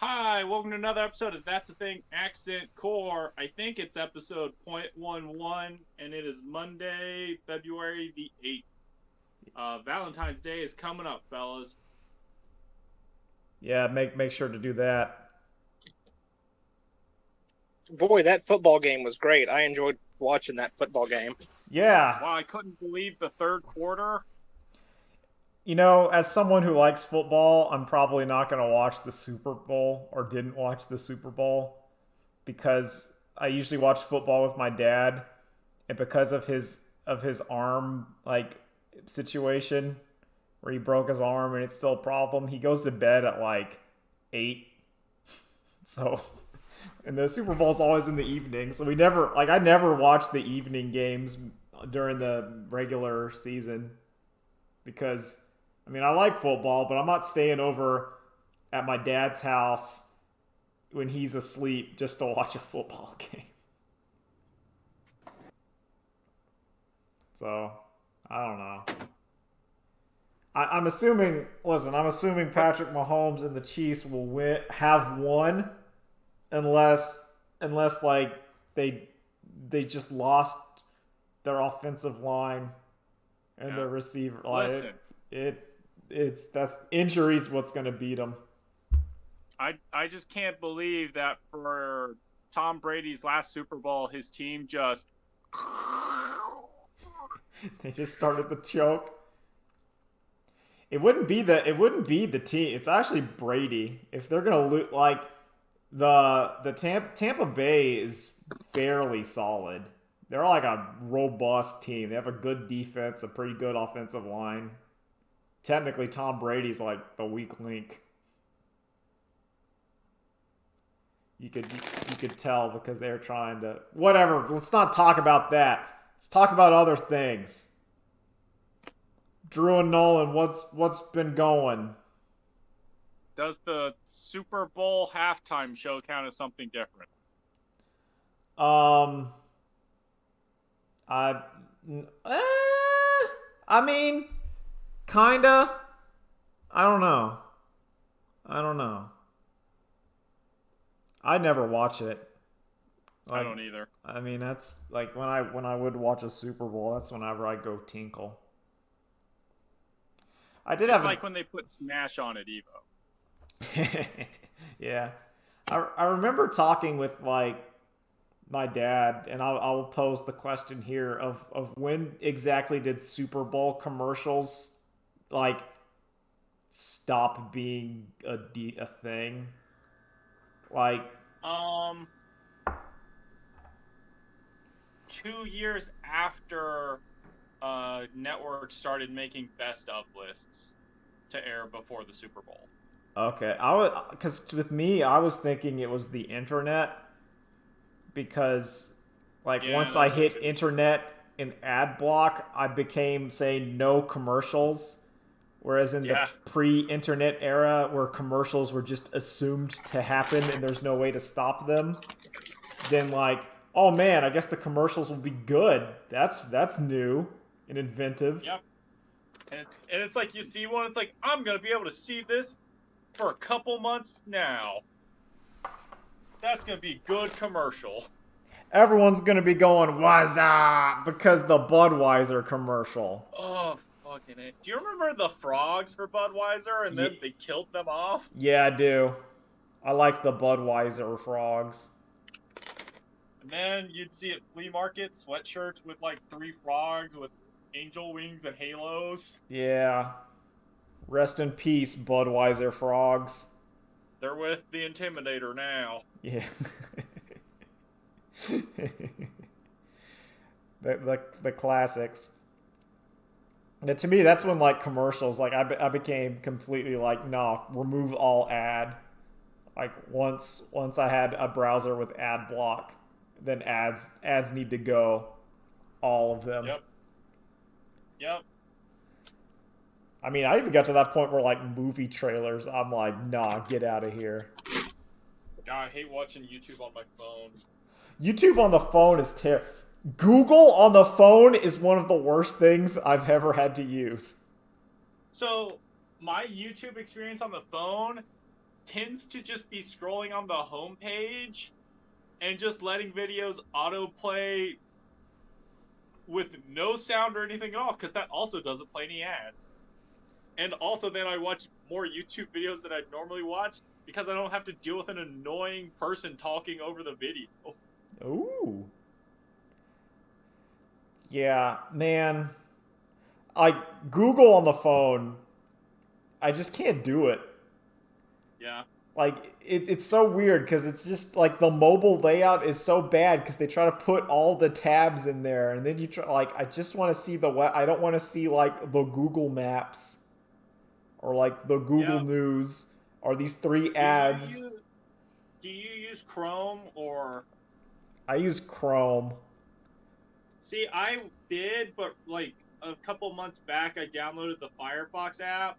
Hi, welcome to another episode of That's the Thing Accent Core. I think it's episode .11, and it is Monday, February the 8th. Valentine's Day is coming up, fellas. Yeah, make sure to do that. Boy, that football game was great. I enjoyed watching that football game. Yeah. Wow, I couldn't believe the third quarter. As someone who likes football, I'm probably not going to watch the Super Bowl or didn't watch the Super Bowl because I usually watch football with my dad, and because of his arm situation where he broke his arm and it's still a problem, he goes to bed at like 8. So and the Super Bowl's always in the evening, so I never watch the evening games during the regular season because I like football, but I'm not staying over at my dad's house when he's asleep just to watch a football game. So, I don't know. I'm assuming. Listen, I'm assuming Patrick Mahomes and the Chiefs will have won, unless like they just lost their offensive line and their receiver. Listen, That's injuries what's going to beat them. I just can't believe that for Tom Brady's last Super Bowl, his team just They just started to choke. It wouldn't be the team. It's actually Brady. If they're gonna lose, like the Tampa Bay is fairly solid. They're like a robust team. They have a good defense, a pretty good offensive line. Technically, Tom Brady's like the weak link. You could tell because they're trying to whatever. Let's not talk about that. Let's talk about other things. Drew and Nolan, what's been going? does the Super Bowl halftime show count as something different? Um, I, eh, I mean, kinda. I don't know. I never watch it. I don't either. That's like when I would watch a Super Bowl. That's whenever I go tinkle. I did It's have like when they put Smash on at Evo. yeah. I remember talking with like my dad, and I'll pose the question here of when exactly did Super Bowl commercials like stop being a thing? Like 2 years after networks started making best of lists to air before the Super Bowl. okay, because with me I was thinking it was the internet because like Yeah, once I hit too. internet and ad block, I became saying no commercials. Whereas in the Yeah. pre-internet era, where commercials were just assumed to happen and there's no way to stop them, then like, oh man, I guess the commercials will be good. That's new and inventive. Yep. And it's like you see one, it's like, I'm going to be able to see this for a couple months now. That's going to be good commercial. Everyone's gonna be going Wazza because the Budweiser commercial. Oh, fucking it. Do you remember the frogs for Budweiser and then they killed them off? Yeah, I do. I like the Budweiser frogs. And then you'd see at flea market sweatshirts with like 3 frogs with angel wings and halos. Yeah. Rest in peace, Budweiser frogs. They're with the Intimidator now. Yeah. the classics. And to me, that's when like commercials, like I became completely like, no, remove all ad. Like once I had a browser with ad block, then ads need to go, all of them. Yep. I even got to that point where like movie trailers, I'm like, nah, get out of here. God, I hate watching YouTube on my phone. YouTube on the phone is terrible. Google on the phone is one of the worst things I've ever had to use. So, my YouTube experience on the phone tends to just be scrolling on the homepage and just letting videos autoplay with no sound or anything at all, because that also doesn't play any ads. And also then I watch more YouTube videos than I'd normally watch because I don't have to deal with an annoying person talking over the video. Ooh. Yeah, man. Google on the phone, I just can't do it. Yeah. Like, it's so weird because it's just like the mobile layout is so bad because they try to put all the tabs in there, and then you try, like, I just want to see I don't want to see like the Google Maps or like the Google News or these three ads. Do you use Chrome or? I use Chrome. See, I did, but like a couple months back, I downloaded the Firefox app,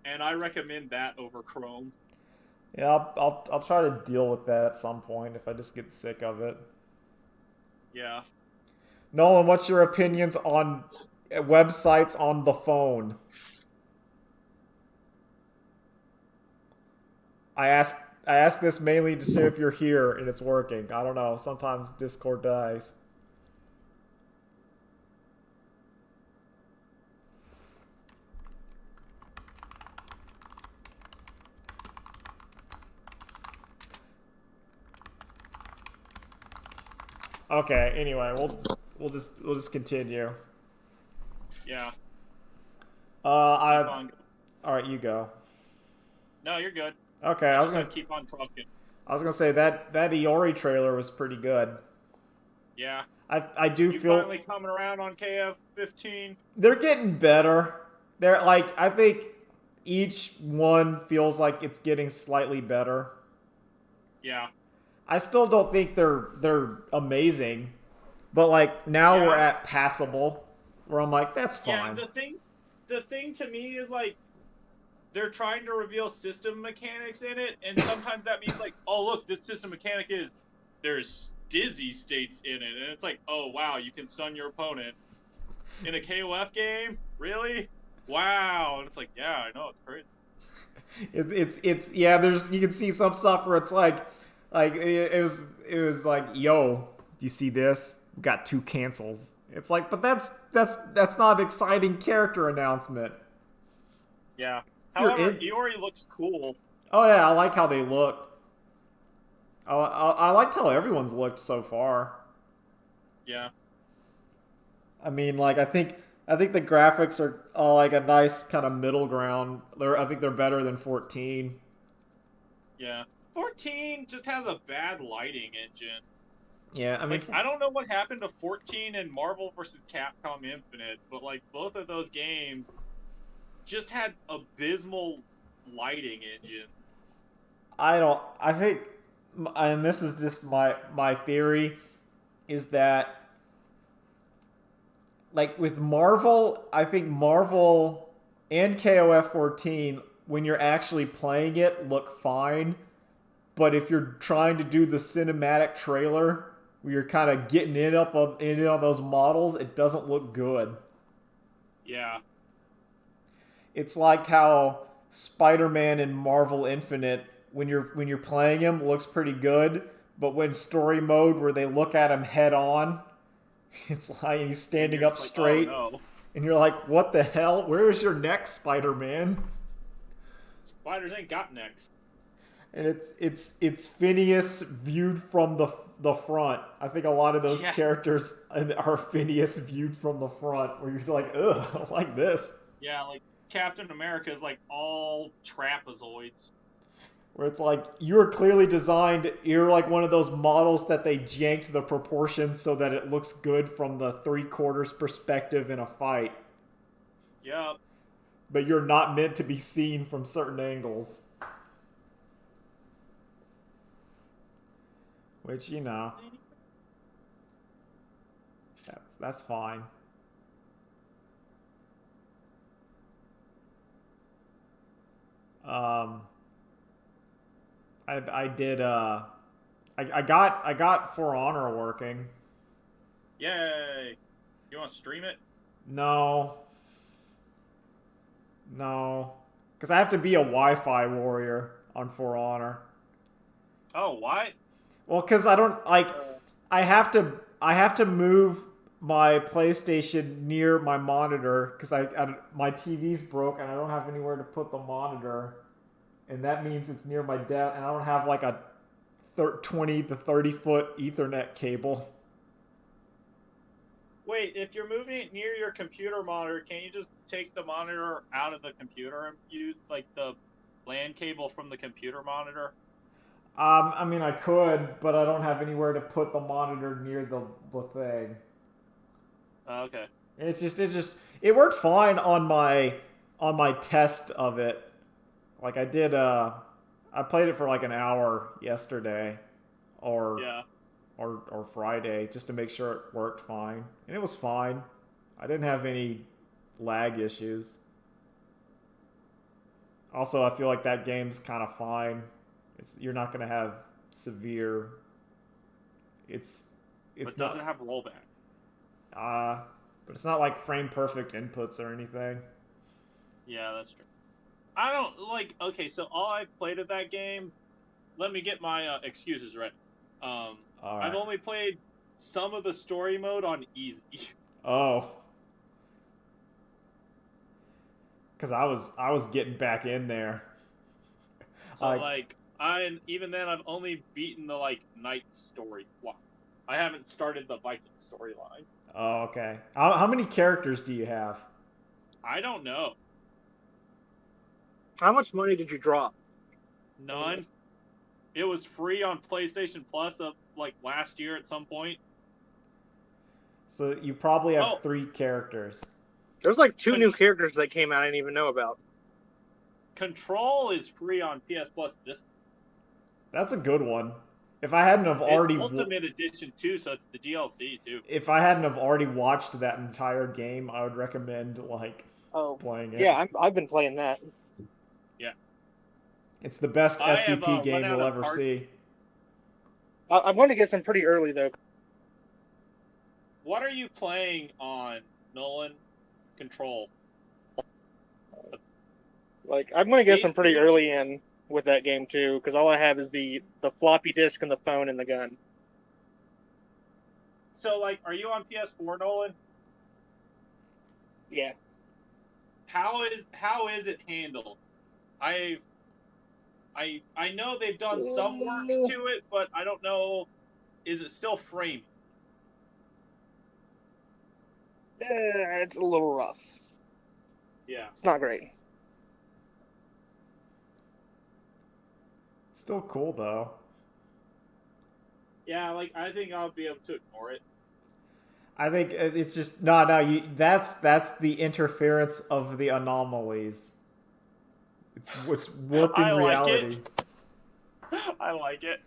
and I recommend that over Chrome. Yeah, I'll try to deal with that at some point if I just get sick of it. Yeah. Nolan, what's your opinions on websites on the phone? I asked this mainly to see if you're here and it's working. I don't know. Sometimes Discord dies. Okay. Anyway, we'll just continue. Yeah. All right, you go. No, you're good. Okay, I was gonna keep on trucking. I was gonna say that Iori trailer was pretty good. Yeah. I do you feel finally coming around on KF-15. They're getting better. They're like, I think each one feels like it's getting slightly better. Yeah. I still don't think they're amazing, but like now we're at passable, where I'm like, that's fine. Yeah, the thing to me is like they're trying to reveal system mechanics in it, and sometimes that means like, oh look, this system mechanic is there's dizzy states in it, and it's like, oh wow, you can stun your opponent in a KOF game, really? Wow, and it's like, yeah, I know, it's crazy. It's yeah. There's you can see some stuff where it's like it was like, yo, do you see this? We got 2 cancels. It's like, but that's not an exciting character announcement. Yeah. However, Iori looks cool. Oh yeah, I like how they looked. I liked how everyone's looked so far. Yeah. I mean, like I think the graphics are like a nice kind of middle ground. I think they're better than 14. Yeah. 14 just has a bad lighting engine. Yeah, I mean, like, I don't know what happened to 14 and Marvel vs. Capcom Infinite, but like both of those games just had abysmal lighting engine. I think, and this is just my theory, is that like with Marvel, I think Marvel and KOF 14, when you're actually playing it, look fine. But if you're trying to do the cinematic trailer, where you're kind of getting in on those models, it doesn't look good. Yeah. It's like how Spider-Man in Marvel Infinite, when you're playing him, looks pretty good, but when story mode where they look at him head on, it's like he's standing up straight, oh, no. And you're like, what the hell? Where is your neck, Spider-Man? Spiders ain't got necks. And it's Phineas viewed from the front. I think a lot of those characters are Phineas viewed from the front, where you're like, ugh, I don't like this. Yeah, like Captain America is like all trapezoids. Where it's like, you're clearly designed, you're like one of those models that they janked the proportions so that it looks good from the 3/4 perspective in a fight. Yep. But you're not meant to be seen from certain angles. Which, you know, that's fine. I did I got For Honor working. Yay! You want to stream it? No. Because I have to be a Wi-Fi warrior on For Honor. Oh, what? Well, because I don't like. I have to move my PlayStation near my monitor because my TV's broke and I don't have anywhere to put the monitor, and that means it's near my desk, and I don't have like a 20 to 30-foot Ethernet cable. Wait, if you're moving it near your computer monitor, can't you just take the monitor out of the computer and use like the LAN cable from the computer monitor? I mean, I could, but I don't have anywhere to put the monitor near the thing. Okay. It worked fine on my test of it. Like I did, I played it for like an hour yesterday, or Yeah. or Friday, just to make sure it worked fine, and it was fine. I didn't have any lag issues. Also, I feel like that game's kind of fine. You're not gonna have severe. It's But not. does it have rollback? But it's not like frame perfect inputs or anything. Yeah, that's true. I don't like. Okay, so all I've played of that game. Let me get my excuses right. All I've right. only played some of the story mode on easy. Oh. Because I was getting back in there. So even then I've only beaten the like night story. Well, I haven't started the Viking storyline. Oh, okay. How many characters do you have? I don't know. How much money did you drop? None. It was free on PlayStation Plus of like last year at some point. So you probably have 3 characters. There's like 2 new characters that came out I didn't even know about. Control is free on PS Plus this. That's a good one. If I hadn't have already it's Ultimate Edition too, so it's the DLC too. If I hadn't have already watched that entire game, I would recommend playing it. Yeah, I've been playing that. Yeah, it's the best SCP game you'll ever see. I'm going to get some pretty early though. What are you playing on, Nolan? Control. Like I'm going to get some pretty early in with that game too, because all I have is the floppy disk and the phone and the gun. So, like, are you on PS4, Nolan? Yeah. How is it handled? I know they've done some work to it, but I don't know. Is it still framed? It's a little rough. Yeah. It's not great. Still cool though. Yeah, like I think I'll be able to ignore it. I think it's just no. That's the interference of the anomalies. It's warping reality. I like it.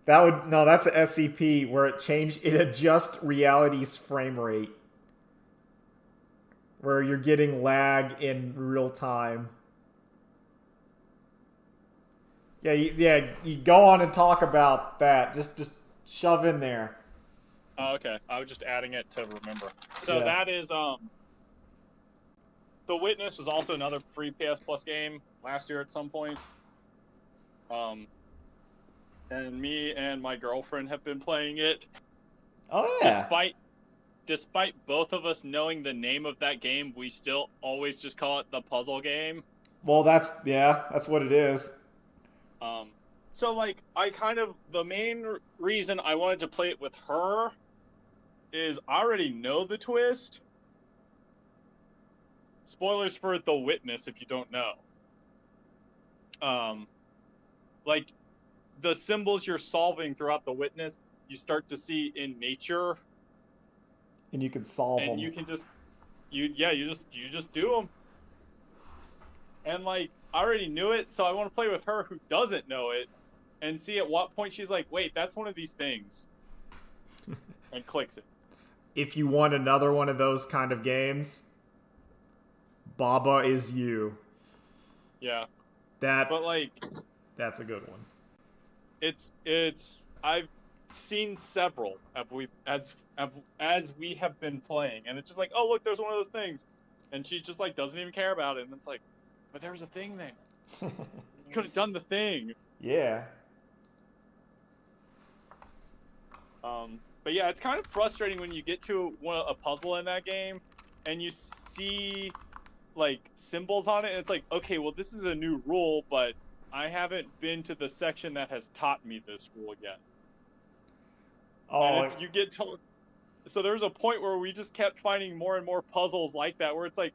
That's an SCP where it adjusts reality's frame rate, where you're getting lag in real time. Yeah, you go on and talk about that. Just shove in there. Oh, okay. I was just adding it to remember. So that is The Witness was also another free PS Plus game last year at some point. And me and my girlfriend have been playing it. Oh yeah. Despite both of us knowing the name of that game, we still always just call it the puzzle game. Well, that's what it is. So like the main reason I wanted to play it with her is I already know the twist. Spoilers for The Witness if you don't know. Like the symbols you're solving throughout The Witness, you start to see in nature, and you can solve them. And you can you just do them. And like I already knew it, so I want to play with her who doesn't know it, and see at what point she's like, "Wait, that's one of these things," and clicks it. If you want another one of those kind of games, Baba Is You. Yeah. That's a good one. I've seen several as we have been playing, and it's just like, oh look, there's one of those things, and she just like doesn't even care about it, and it's like, but there was a thing there. You could have done the thing. Yeah. But yeah, it's kind of frustrating when you get to a puzzle in that game, and you see like symbols on it, and it's like, okay, well, this is a new rule, but I haven't been to the section that has taught me this rule yet. Oh, and if you get told, so there's a point where we just kept finding more and more puzzles like that, where it's like,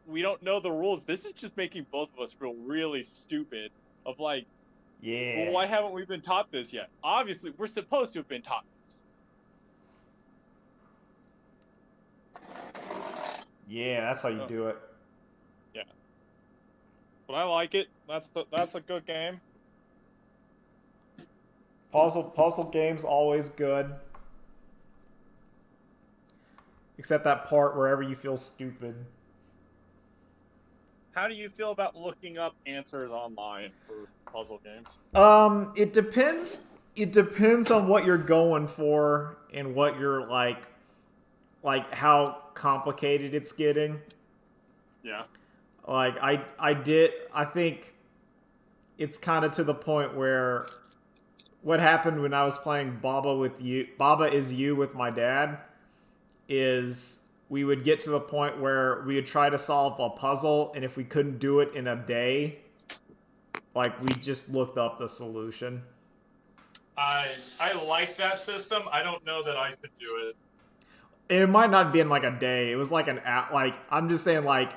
we don't know the rules. This is just making both of us feel really stupid. Of like, yeah. well, why haven't we been taught this yet? Obviously, we're supposed to have been taught this. Yeah, that's how you do it. Yeah. But I like it. That's a good game. Puzzle games always good. Except that part wherever you feel stupid. How do you feel about looking up answers online for puzzle games? It depends. It depends on what you're going for and what you're like how complicated it's getting. Yeah. Like I think it's kind of to the point where what happened when I was playing Baba Is You with my dad is we would get to the point where we would try to solve a puzzle, and if we couldn't do it in a day, like we just looked up the solution. I like that system. I don't know that I could do it. And it might not be in like a day. It was like an app. Like I'm just saying, like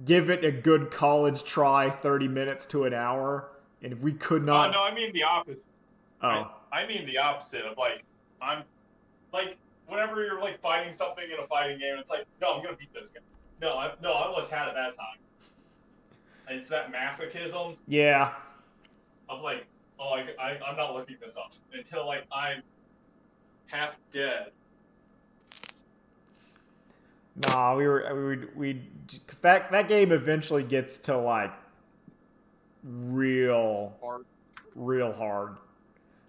give it a good college try, 30 minutes to an hour, and if we could not. No, I mean the opposite. Oh, I mean the opposite of like I'm like whenever you're like fighting something in a fighting game, it's like no, I'm gonna beat this guy. No, I almost had it that time. It's that masochism. Yeah. Of like, oh, I'm not looking this up until like I'm half dead. Nah, we because that game eventually gets to like real hard.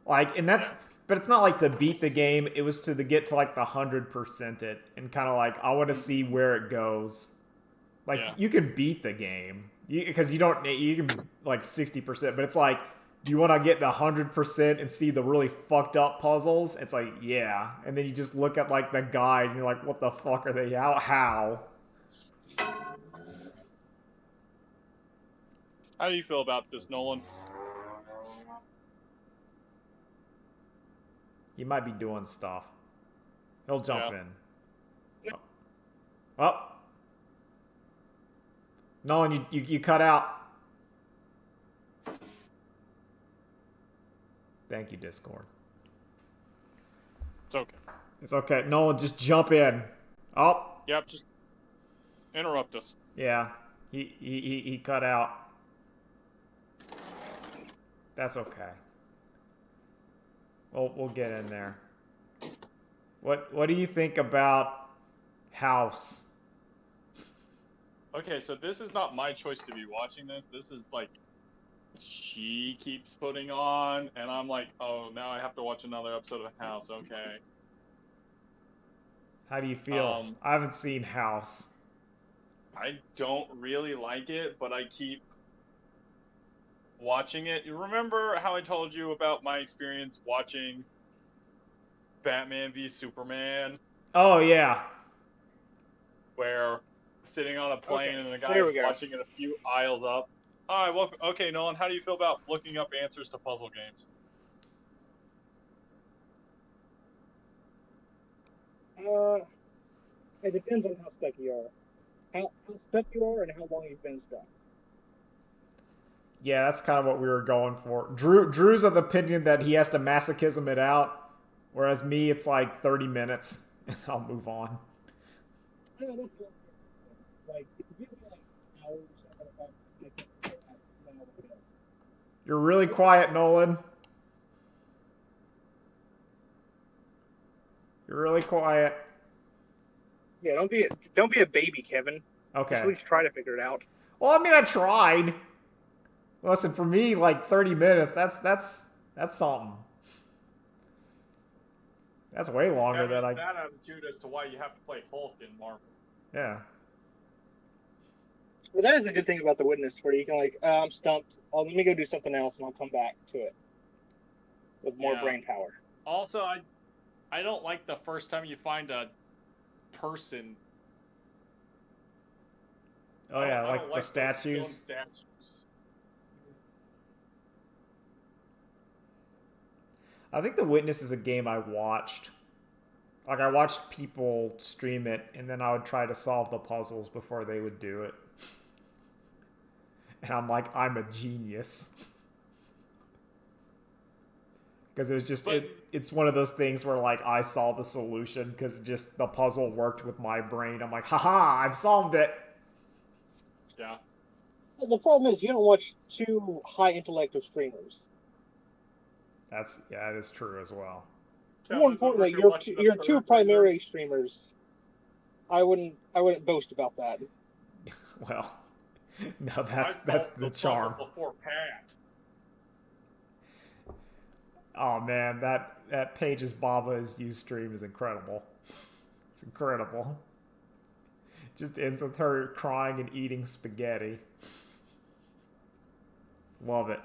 Like, and that's, but it's not like to beat the game. It was to get to like the 100% it, and kind of like I want to see where it goes. Like you can beat the game because you can like 60%, but it's like, do you want to get the 100% and see the really fucked up puzzles? It's like, yeah, and then you just look at like the guide and you're like, what the fuck are they? How? How do you feel about this, Nolan? He might be doing stuff. He'll jump in. Oh. Nolan, you cut out. Thank you, Discord. It's okay. It's okay. Nolan, just jump in. Oh. Yep, just interrupt us. Yeah. He cut out. That's okay. We'll get in there. What do you think about House? Okay, so this is not my choice to be watching this. This is like she keeps putting on, and I'm like, oh, now I have to watch another episode of House. Okay. How do you feel? I haven't seen House. I don't really like it, but I keep watching it. You remember how I told you about my experience watching Batman v Superman? Oh, yeah. Where sitting on a plane and the guy is watching it a few aisles up. All right, welcome. Okay, Nolan, how do you feel about looking up answers to puzzle games? It depends on how stuck you are. How stuck you are and how long you've been stuck. Yeah, that's kind of what we were going for. Drew's of the opinion that he has to masochism it out, whereas me, it's like 30 minutes, and I'll move on. Yeah, that's like, if you give me like hours, You're really quiet, Nolan. You're really quiet. Yeah, don't be a baby, Kevin. Okay. Just at least try to figure it out. Well, I mean, I tried. Listen, for me, like 30 minutes, that's something. That's way longer than I. That attitude as to why you have to play Hulk in Marvel. Yeah. But that is a good thing about The Witness, where you can like, I'm stumped. Oh, let me go do something else, and I'll come back to it with more brain power. Also, I don't like the first time you find a person. Oh yeah, like the statues. Statues. I think The Witness is a game I watched. Like, I watched people stream it, and then I would try to solve the puzzles before they would do it. And I'm like, I'm a genius. Because it was just, it's one of those things where, like, I saw the solution because just the puzzle worked with my brain. I'm like, haha, I've solved it. Yeah. The problem is you don't watch two high intellect of streamers. That is true as well. More importantly, your two primary streamers. I wouldn't boast about that. Well, no, that's the charm. Before Pat. Oh man, that Paige's Baba is You stream is incredible. It's incredible. Just ends with her crying and eating spaghetti. Love it.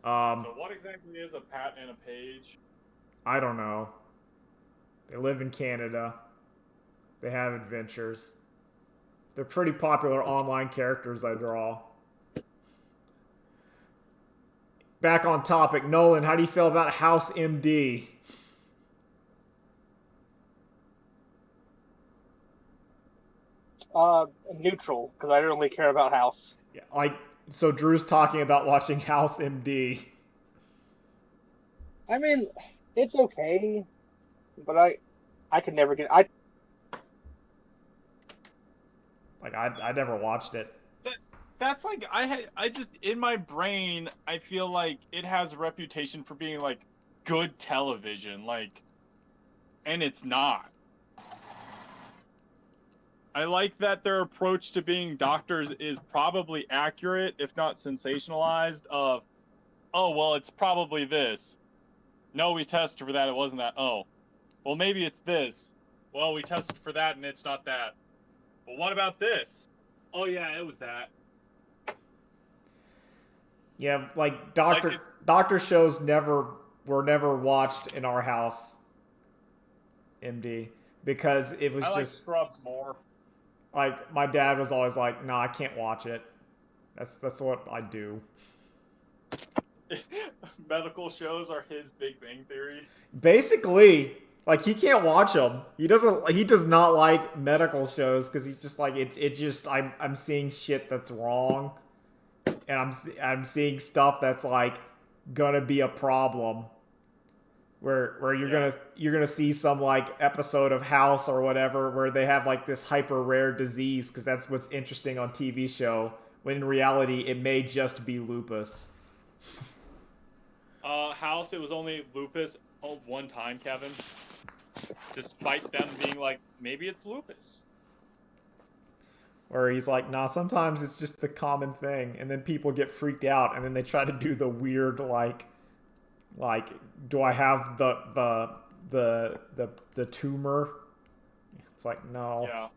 So what exactly is a Pat and a Paige? I don't know. They live in Canada. They have adventures. They're pretty popular online characters I draw. Back on topic, Nolan, how do you feel about House MD? Neutral, because I don't really care about House. Yeah, so Drew's talking about watching House MD. I mean, it's okay, but I could never get. I never watched it. That's like I just in my brain I feel like it has a reputation for being like good television, like, and it's not. I like that their approach to being doctors is probably accurate, if not sensationalized. Of, oh well, it's probably this. No, we tested for that. It wasn't that. Oh, well maybe it's this. Well, we tested for that and it's not that. Well, what about this? Oh yeah, it was that. Yeah, like doctor shows were never watched in our house, MD, because it was I like just Scrubs more. Like my dad was always like, "No, I can't watch it." That's what I do. Medical shows are his Big Bang Theory. Basically, like he can't watch them. He does not like medical shows because he's just like it just I'm seeing shit that's wrong. And I'm seeing stuff that's like gonna be a problem, where you're gonna see some like episode of House or whatever where they have like this hyper rare disease because that's what's interesting on TV show, when in reality it may just be lupus. House, it was only lupus one time, Kevin. Despite them being like, maybe it's lupus. Where he's like, nah, sometimes it's just the common thing, and then people get freaked out, and then they try to do the weird like, do I have the tumor? It's like, no. Yeah.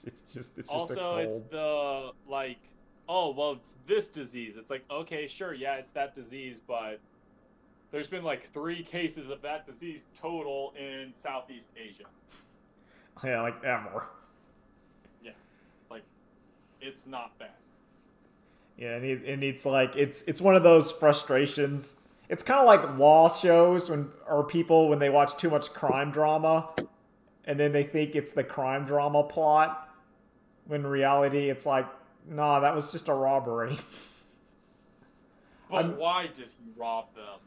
It's just also a cold. It's the like, oh well, it's this disease. It's like, okay, sure, yeah, it's that disease, but there's been like 3 cases of that disease total in Southeast Asia. Yeah, like ever. It's not bad. Yeah, and it's like it's one of those frustrations. It's kind of like law shows when they watch too much crime drama, and then they think it's the crime drama plot, when in reality it's like, nah, that was just a robbery. But why did he rob them?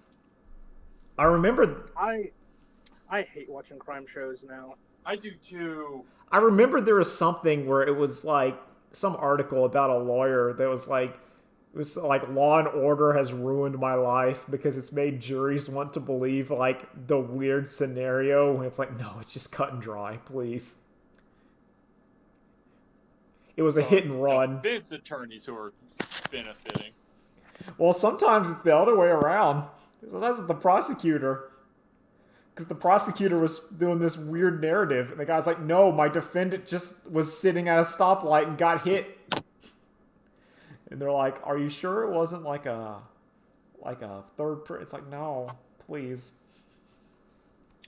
I remember. I hate watching crime shows now. I do too. I remember there was something where it was like some article about a lawyer that was like, it was like Law and Order has ruined my life because it's made juries want to believe like the weird scenario. And it's like, no, it's just cut and dry, please. It was a hit and run. Defense attorneys who are benefiting. Well, sometimes it's the other way around. So that's the prosecutor. Because the prosecutor was doing this weird narrative, and the guy's like, "No, my defendant just was sitting at a stoplight and got hit." And they're like, "Are you sure it wasn't like a third person?" It's like, no, please.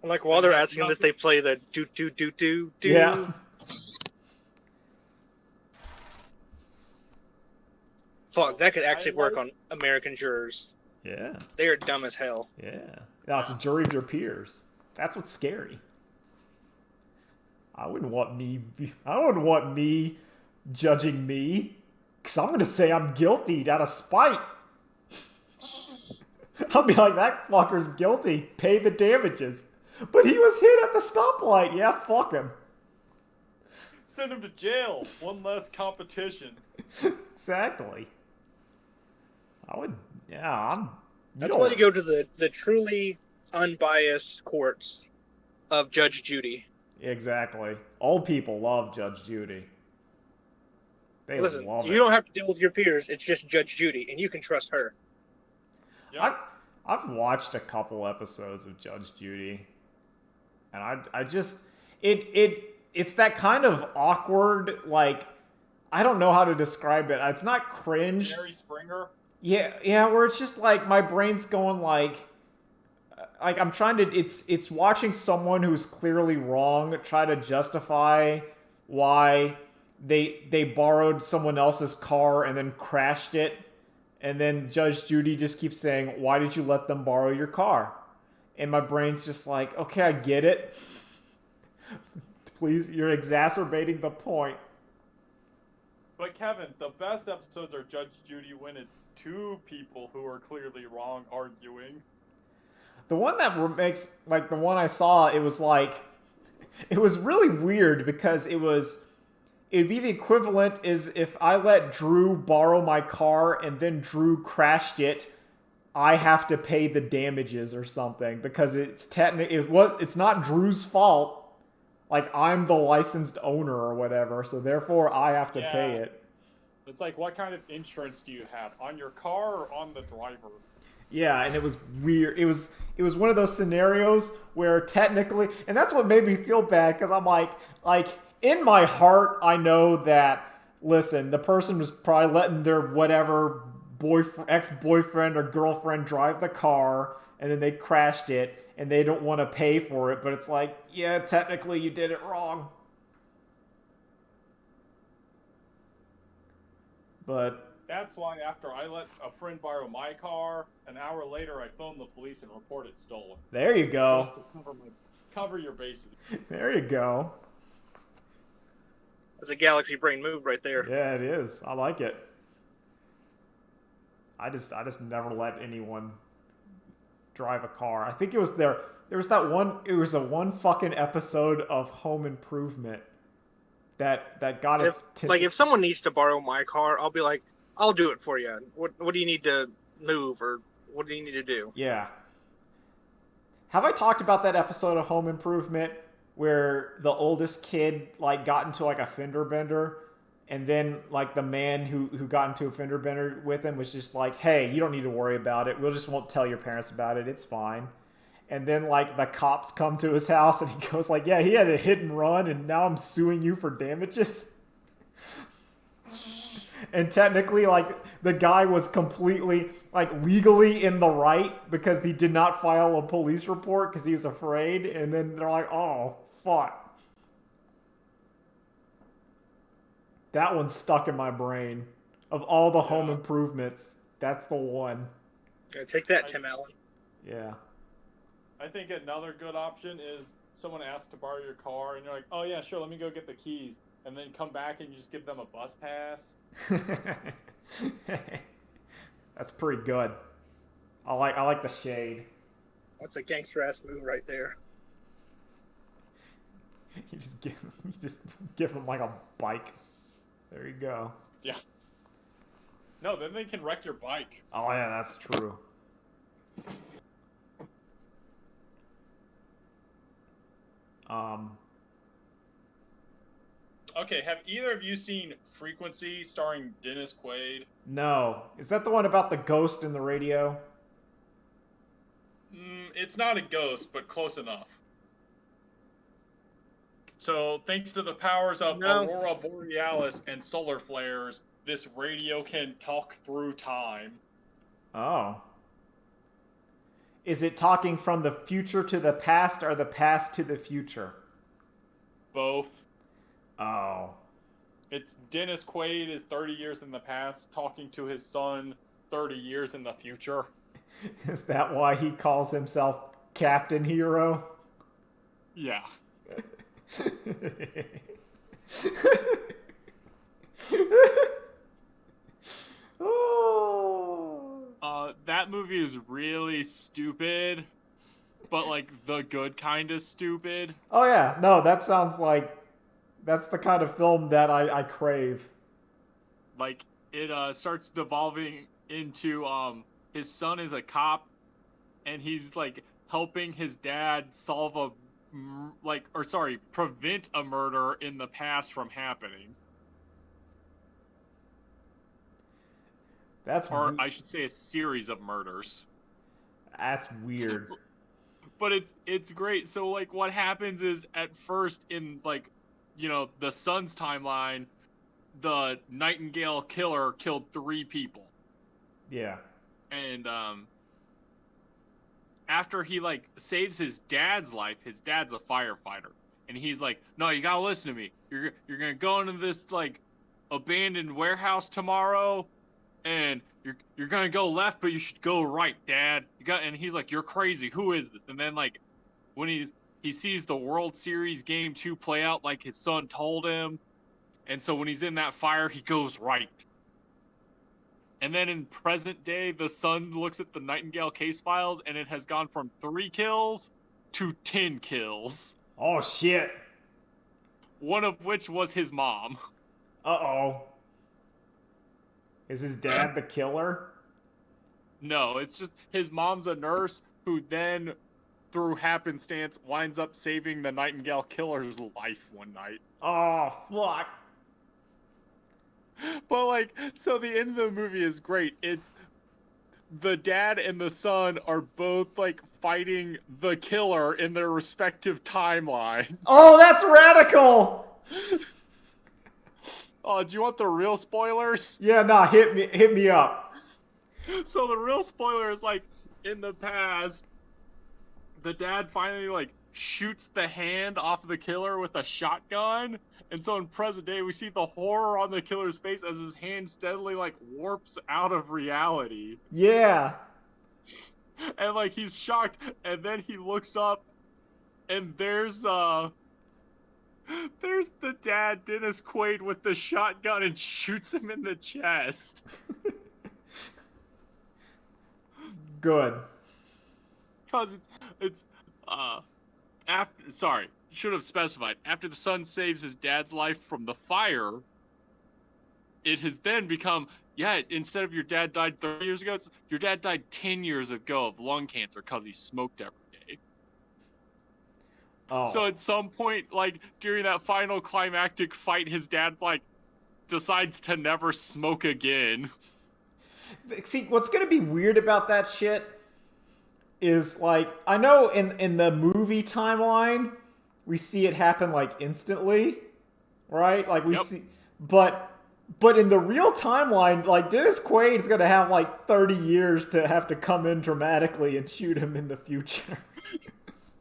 And like while they're asking this, they play the do do do do do. Yeah. Fuck, that could actually work on American jurors. Yeah. They are dumb as hell. Yeah. Now it's a jury of your peers. That's what's scary. I wouldn't want me judging me, because I'm gonna say I'm guilty out of spite. I'll be like, that fucker's guilty. Pay the damages. But he was hit at the stoplight. Yeah, fuck him. Send him to jail. One less competition. Exactly. I would. Yeah, That's why you go to the truly unbiased courts of Judge Judy. Exactly. Old people love Judge Judy. They Listen, love you it. don't have to deal with your peers. It's just Judge Judy, and you can trust her. Yep. I've watched a couple episodes of Judge Judy, and I just it's that kind of awkward, like, I don't know how to describe it. It's not cringe. Jerry Springer. Yeah, where it's just like my brain's going like I'm trying to. It's watching someone who's clearly wrong try to justify why they borrowed someone else's car and then crashed it, and then Judge Judy just keeps saying, "Why did you let them borrow your car?" And my brain's just like, okay, I get it. Please, you're exacerbating the point. But Kevin, the best episodes are Judge Judy when it's two people who are clearly wrong arguing. The one that makes, like, the one I saw, it was really weird because it'd be the equivalent is if I let Drew borrow my car and then Drew crashed it, I have to pay the damages or something because it's not Drew's fault. Like, I'm the licensed owner or whatever, so therefore I have to pay it. It's like, what kind of insurance do you have? On your car or on the driver? Yeah, and it was weird. It was one of those scenarios where technically, and that's what made me feel bad, because I'm like in my heart, I know that, listen, the person was probably letting their whatever ex-boyfriend or girlfriend drive the car, and then they crashed it, and they don't want to pay for it, but it's like, yeah, technically you did it wrong. But that's why after I let a friend borrow my car, an hour later I phoned the police and report it stolen. There you go. Just to cover your bases. There you go. That's a galaxy brain move right there. Yeah, it is. I like it. I just never let anyone drive a car. I think it was there was that one, it was a one fucking episode of Home Improvement that got if someone needs to borrow my car, I'll be like, I'll do it for you. What do you need to move, or what do you need to do? Yeah. Have I talked about that episode of Home Improvement where the oldest kid got into a fender bender, and then the man who got into a fender bender with him was just like, "Hey, you don't need to worry about it. Won't tell your parents about it. It's fine." And then the cops come to his house and he goes "Yeah, he had a hit and run and now I'm suing you for damages." And technically, the guy was completely, legally in the right because he did not file a police report because he was afraid. And then they're like, oh, fuck. That one's stuck in my brain. Of all the Home Improvements, that's the one. Yeah, take that, Tim Allen. Yeah. I think another good option is someone asks to borrow your car, and you're like, oh, yeah, sure, let me go get the keys. And then come back and you just give them a bus pass. That's pretty good. I like the shade. That's a gangster ass move right there. You just give them a bike. There you go. Yeah. No, then they can wreck your bike. Oh yeah, that's true. Okay, have either of you seen Frequency starring Dennis Quaid? No. Is that the one about the ghost in the radio? It's not a ghost, but close enough. So, thanks to the powers of Aurora Borealis and solar flares, this radio can talk through time. Oh. Is it talking from the future to the past or the past to the future? Both. Oh. It's Dennis Quaid is 30 years in the past talking to his son 30 years in the future. Is that why he calls himself Captain Hero? Yeah. That movie is really stupid, but like the good kind of stupid. Oh yeah, no, that sounds like that's the kind of film that I crave. Like it starts devolving into his son is a cop, and he's like helping his dad solve a prevent a murder in the past from happening. I should say a series of murders. That's weird. But it's great. So like what happens is at first in like, you know, the son's timeline, the Nightingale killer killed 3 people. Yeah. And after he like saves his dad's life, his dad's a firefighter, and he's like, "No, you gotta listen to me. You're gonna go into this like abandoned warehouse tomorrow, and you're gonna go left, but you should go right, Dad. And he's like, "You're crazy. Who is this?" And then like when he sees the World Series Game 2 play out like his son told him, and so when he's in that fire, he goes right. And then in present day, the son looks at the Nightingale case files, and it has gone from 3 kills to 10 kills. Oh, shit. One of which was his mom. Uh-oh. Is his dad the killer? No, it's just his mom's a nurse who then, through happenstance, winds up saving the Nightingale killer's life one night. Oh, fuck. But, like, so the end of the movie is great. It's the dad and the son are both, like, fighting the killer in their respective timelines. Oh, that's radical! Oh, do you want the real spoilers? Yeah, nah, hit me up. So the real spoiler is, like, in the past, the dad finally, like, shoots the hand off the killer with a shotgun. And so in present day, we see the horror on the killer's face as his hand steadily, like, warps out of reality. Yeah. And, like, he's shocked, and then he looks up, and there's the dad, Dennis Quaid, with the shotgun and shoots him in the chest. Good. Because should have specified. After the son saves his dad's life from the fire, it has then become, instead of your dad died 30 years ago, your dad died 10 years ago of lung cancer because he smoked every day. Oh. So at some point, like, during that final climactic fight, his dad, like, decides to never smoke again. See, what's going to be weird about that shit is, like, I know in the movie timeline, we see it happen, like, instantly, right? Like, we see... But in the real timeline, like, Dennis Quaid's going to have, like, 30 years to have to come in dramatically and shoot him in the future.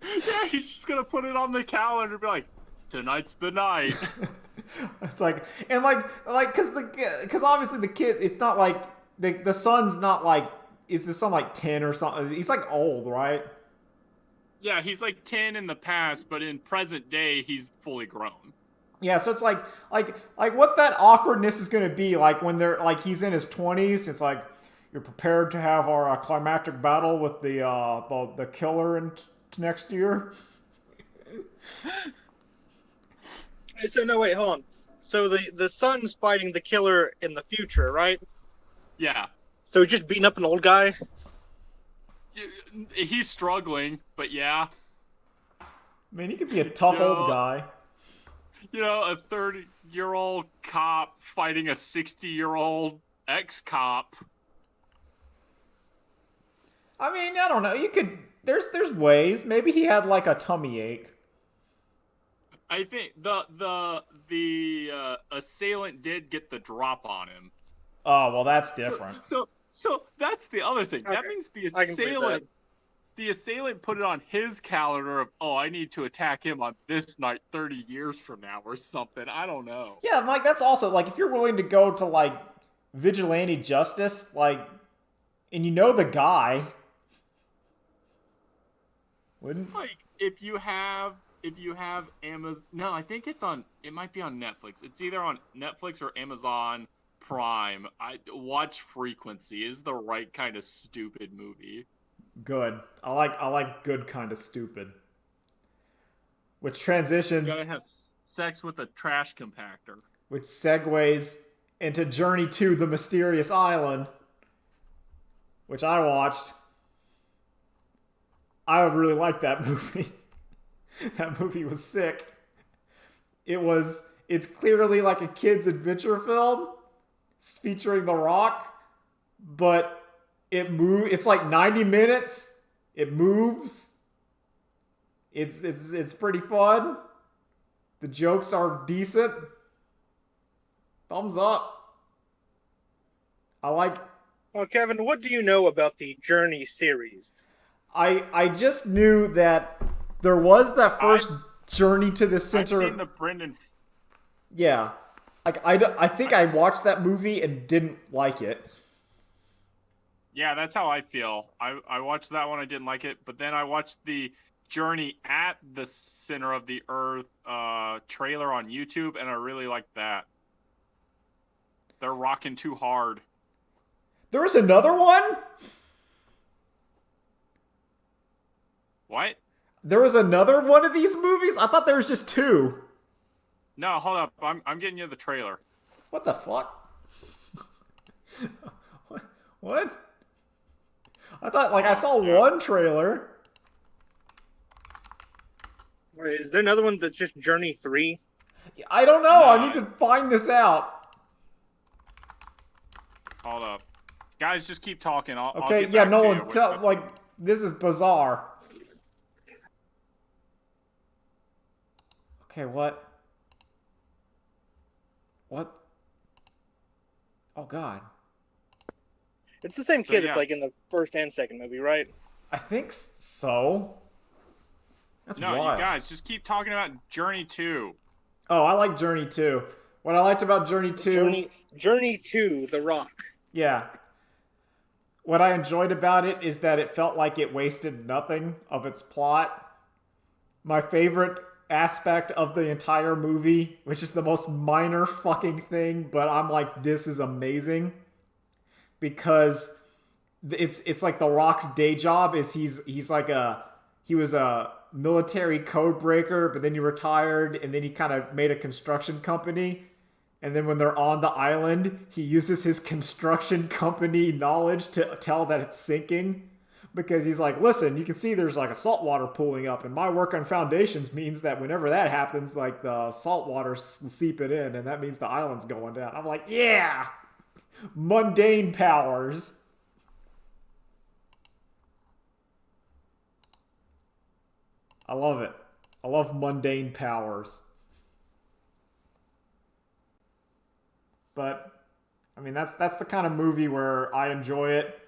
Yeah, he's just going to put it on the calendar and be like, tonight's the night. It's like... And, because obviously the kid... It's not like... The son's not, like... Is the son, like, 10 or something? He's, like, old, right? Yeah, he's like 10 in the past, but in present day, he's fully grown. Yeah, so it's like what that awkwardness is going to be like when they're like he's in his 20s. It's like you're prepared to have our climactic battle with the killer next year. So no, wait, hold on. So the son's fighting the killer in the future, right? Yeah. So he's just beating up an old guy. He's struggling, but yeah. I mean, he could be a tough old guy. You know, a 30-year-old cop fighting a 60-year-old ex-cop. I mean, I don't know. You could there's ways. Maybe he had like a tummy ache. I think the assailant did get the drop on him. Oh, well, that's different. So that's the other thing. Okay. That means I can believe that. the assailant put it on his calendar of, oh, I need to attack him on this night 30 years from now or something. I don't know. Yeah, like that's also like if you're willing to go to like vigilante justice, like, and you know the guy, wouldn't? Like if you have Amazon, no, I think it might be on Netflix. It's either on Netflix or Amazon Prime. I watch Frequency is the right kind of stupid movie. Good. I like good kind of stupid. Which transitions. You gotta have sex with a trash compactor. Which segues into Journey to the Mysterious Island, which I watched. I really liked that movie. That movie was sick. It's clearly like a kid's adventure film featuring The Rock, but it's like 90 minutes. It moves. It's pretty fun. The jokes are decent. Thumbs up. I like. Well, Kevin, what do you know about the Journey series? I just knew that there was that first Journey to the Center. I've seen the Brendan. Yeah, like I think I watched that movie and didn't like it. Yeah, that's how I feel. I watched that one. I didn't like it, but then I watched the Journey at the Center of the Earth trailer on YouTube, and I really liked that. They're rocking too hard. There was another one? What? There was another one of these movies? I thought there was just two. No, hold up. I'm getting you the trailer. What the fuck? What? I thought, like, I saw one trailer. Wait, is there another one that's just Journey 3? I don't know. I need to find this out. Hold up. Guys, just keep talking. I'll Okay, get yeah, back to Nolan, you with tell, what's- like, this is bizarre. Okay, what? What? Oh, God. It's the same kid yeah. that's like in the first and second movie, right? I think so. That's No, wild. you guys, just keep talking about Journey 2. Oh, I like Journey 2. What I liked about Journey 2... Journey 2, The Rock. Yeah. What I enjoyed about it is that it felt like it wasted nothing of its plot. My favorite aspect of the entire movie, which is the most minor fucking thing, but I'm like, this is amazing. Because it's like The Rock's day job is he was a military code breaker, but then he retired, and then he kind of made a construction company. And then when they're on the island, he uses his construction company knowledge to tell that it's sinking. Because he's like, listen, you can see there's like a salt water pooling up, and my work on foundations means that whenever that happens, like the salt water's seeping in, and that means the island's going down. I'm like, yeah! Mundane powers. I love it. I love mundane powers. But I mean that's the kind of movie where I enjoy it,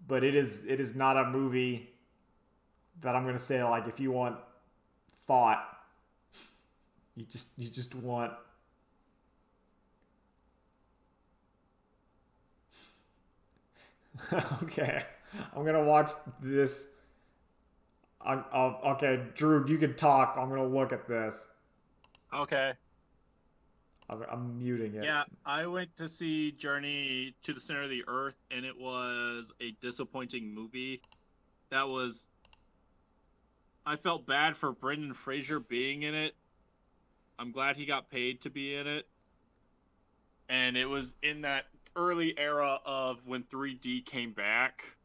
but it is not a movie that I'm gonna say like if you want thought, you just want okay. I'm gonna watch this. Okay, Drew, you can talk. I'm gonna look at this. Okay. I'm muting it. Yeah, I went to see Journey to the Center of the Earth, and it was a disappointing movie. I felt bad for Brendan Fraser being in it. I'm glad he got paid to be in it. And it was in that early era of when 3D came back.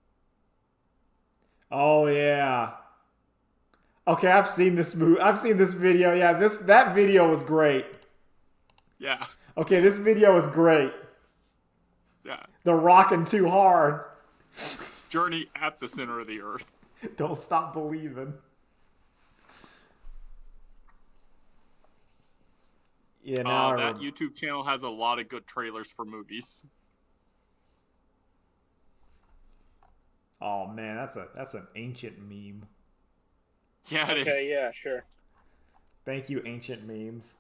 Oh yeah. Okay, I've seen this movie. I've seen this video. Yeah, that video was great. Yeah. Okay, this video is great. Yeah. They're rocking too hard. Journey at the Center of the Earth. Don't stop believing. Yeah, now That YouTube channel has a lot of good trailers for movies. Oh man, that's an ancient meme. Yeah, it is. Okay, yeah, sure. Thank you, ancient memes.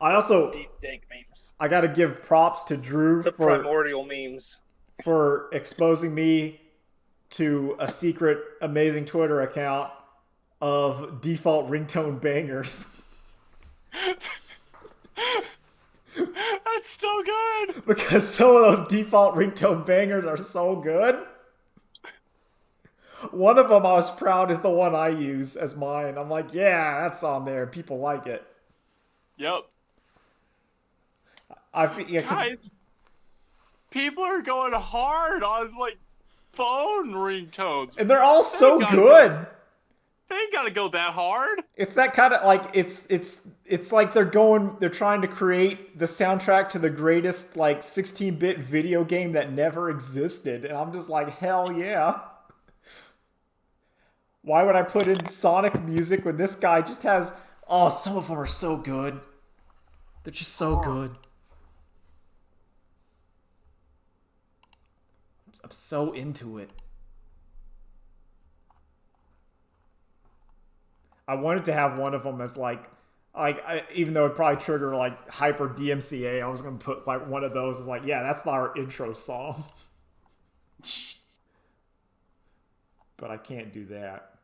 I also Deep dank memes. I got to give props to Drew The primordial memes. for exposing me to a secret amazing Twitter account of default ringtone bangers. That's so good. Because some of those default ringtone bangers are so good. One of them I was proud is the one I use as mine. I'm like, yeah, that's on there. People like it. Yep. Guys, people are going hard on like phone ringtones, and they're all so good. They ain't gotta go that hard. It's that kind of like it's like they're trying to create the soundtrack to the greatest like 16-bit video game that never existed, and I'm just like, hell yeah. Why would I put in Sonic music when this guy just has? Oh, some of them are so good. They're just so good. I'm so into it. I wanted to have one of them as even though it'd probably trigger like hyper DMCA, I was gonna put like one of those as like, yeah, that's our intro song. But I can't do that.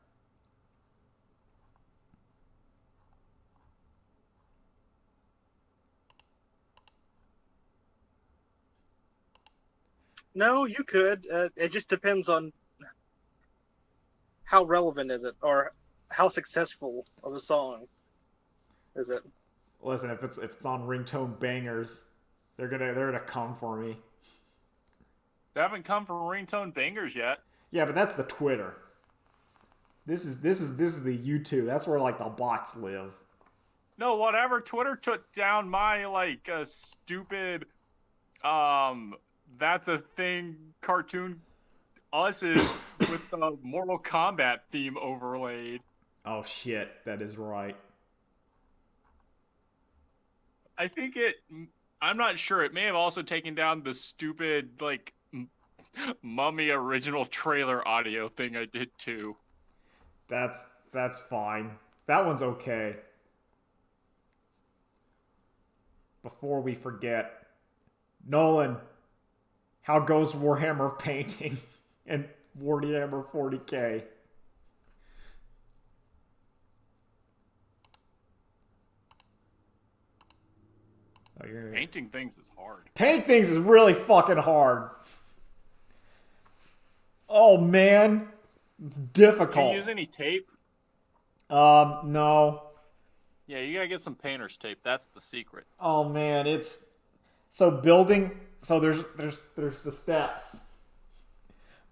No, you could. It just depends on how relevant is it, or how successful of a song is it. Listen, if it's on ringtone bangers, they're gonna come for me. They haven't come for ringtone bangers yet. Yeah, but that's the Twitter. This is the YouTube. That's where like the bots live. No, whatever. Twitter took down my like stupid that's a thing cartoon us's with the Mortal Kombat theme overlaid. Oh shit, that is right. I think I'm not sure. It may have also taken down the stupid like Mummy original trailer audio thing I did too. That's fine. That one's okay. Before we forget, Nolan, how goes Warhammer painting and Warhammer 40K? Painting things is hard. Painting things is really fucking hard. Oh man, it's difficult. Do you use any tape? No. Yeah, you gotta get some painter's tape. That's the secret. Oh man, it's so building. So there's the steps.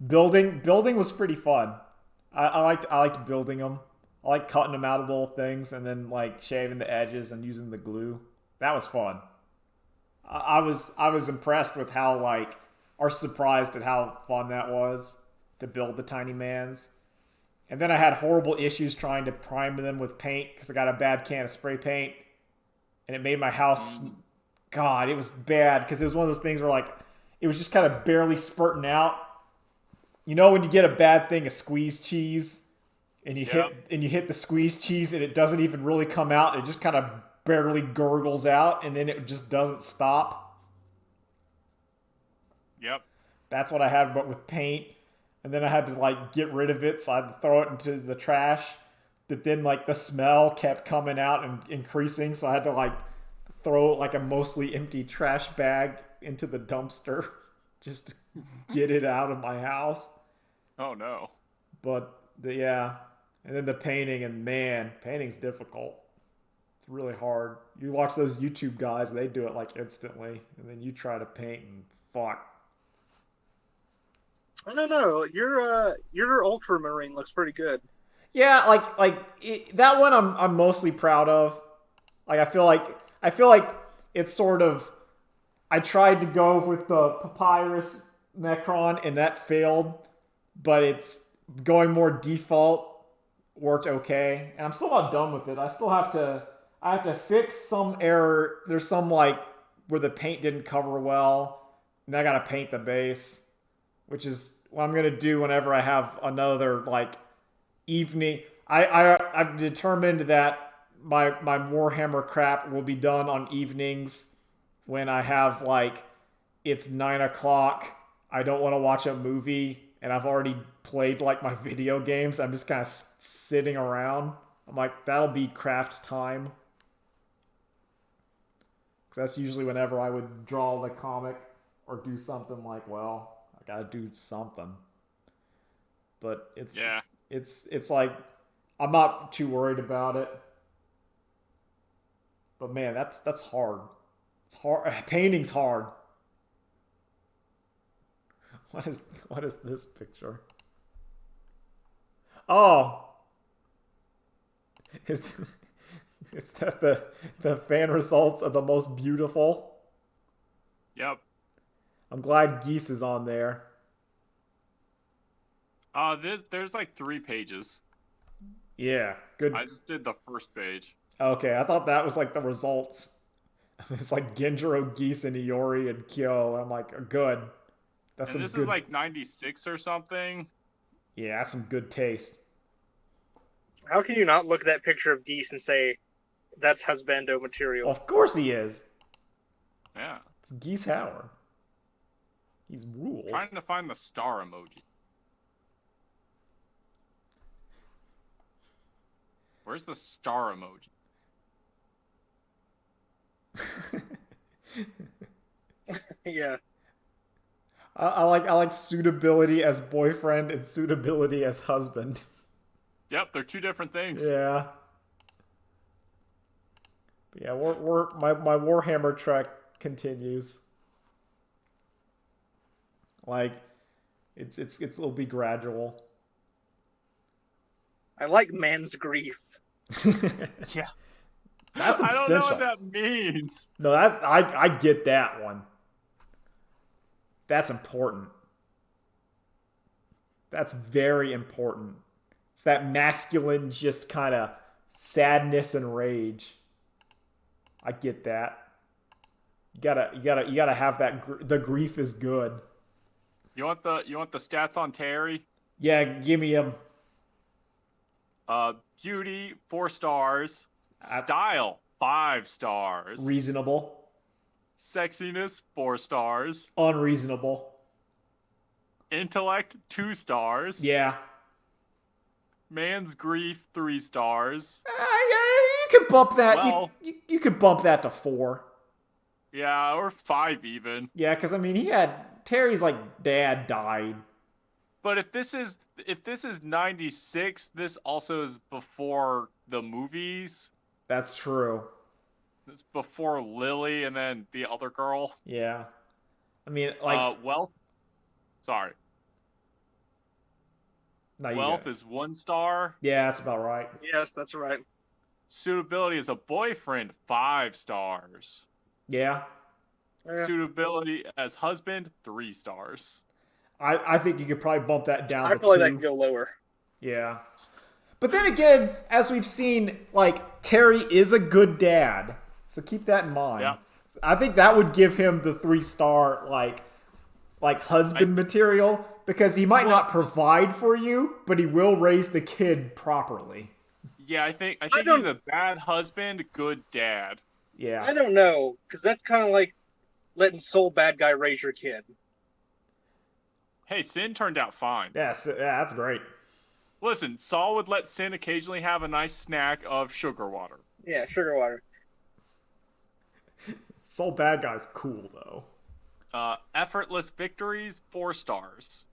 Building was pretty fun. I liked building them. I like cutting them out of little things and then like shaving the edges and using the glue. That was fun. I was impressed with how or surprised at how fun that was to build the tiny mans. And then I had horrible issues trying to prime them with paint because I got a bad can of spray paint, and it made my house. God, it was bad because it was one of those things where it was just kind of barely spurting out. You know when you get a bad thing of squeezed cheese, and you hit the squeezed cheese and it doesn't even really come out. It just kind of barely gurgles out, and then it just doesn't stop. Yep. That's what I had, but with paint. And then I had to get rid of it, so I had to throw it into the trash. But then the smell kept coming out and increasing, so I had to throw a mostly empty trash bag into the dumpster just to get it out of my house. Oh no. But yeah, and then the painting, and man, painting's difficult. It's really hard. You watch those YouTube guys, they do it instantly, and then you try to paint and fuck. I don't know. Your ultramarine looks pretty good. Yeah, that one I'm mostly proud of. I feel like it's sort of. I tried to go with the papyrus Necron, and that failed, but it's going more default worked okay, and I'm still not done with it. I have to fix some error. There's some like where the paint didn't cover well, and I gotta paint the base, which is what I'm gonna do whenever I have another like evening. I've determined that my Warhammer crap will be done on evenings when I have like it's 9 o'clock. I don't want to watch a movie, and I've already played like my video games. I'm just kind of sitting around. I'm like, that'll be craft time. That's usually whenever I would draw the comic or do something like, well, I gotta do something. But it's like I'm not too worried about it. But man, that's hard. It's hard. Painting's hard. What is this picture? Oh, is that the fan results of the most beautiful? Yep. I'm glad Geese is on there. There's like 3 pages. Yeah, good. I just did the first page. Okay, I thought that was like the results. It's like Genjiro, Geese, and Iori and Kyo. I'm like, good. That's and this is like 96 or something. Yeah, that's some good taste. How can you not look at that picture of Geese and say, that's husbando material? Well, of course he is. Yeah. It's Geese Howard. He's rules. Trying to find the star emoji. Where's the star emoji? Yeah. I like suitability as boyfriend and suitability as husband. Yep, they're 2 different things. Yeah. But yeah, my Warhammer trek continues. Like, it'll be gradual. I like man's grief. Yeah. That's essential. I don't know what that means. No, I get that one. That's important. That's very important. It's that masculine, just kind of sadness and rage. I get that. You gotta have that. The grief is good. You want the stats on Terry? Yeah, give me him. Beauty 4 stars. Style 5 stars. Reasonable. Sexiness 4 stars. Unreasonable. Intellect 2 stars. Yeah. Man's grief 3 stars. Yeah, you could bump that. Well, you could bump that to 4. Yeah, or 5 even. Yeah, because I mean, Terry's like dad died. But if this is 96, this also is before the movies. That's true. It's before Lily and then the other girl. Yeah. I mean, like Wealth. Sorry. No, Wealth is 1 star. Yeah, that's about right. Yes, that's right. Suitability as a boyfriend 5 stars. Yeah. Suitability as husband 3 stars. I think you could probably bump that down to 2. I feel like that could go lower. Yeah. But then again, as we've seen, like, Terry is a good dad. So keep that in mind. Yeah. I think that would give him the 3-star, like husband material, because he might not provide for you, but he will raise the kid properly. Yeah, I think he's a bad husband, good dad. Yeah. I don't know, because that's kind of like letting Soul Bad Guy raise your kid. Hey, Sin turned out fine. Yes, yeah, that's great. Listen, Saul would let Sin occasionally have a nice snack of sugar water. Yeah, sugar water. Soul Bad Guy's cool, though. Effortless victories, 4 stars.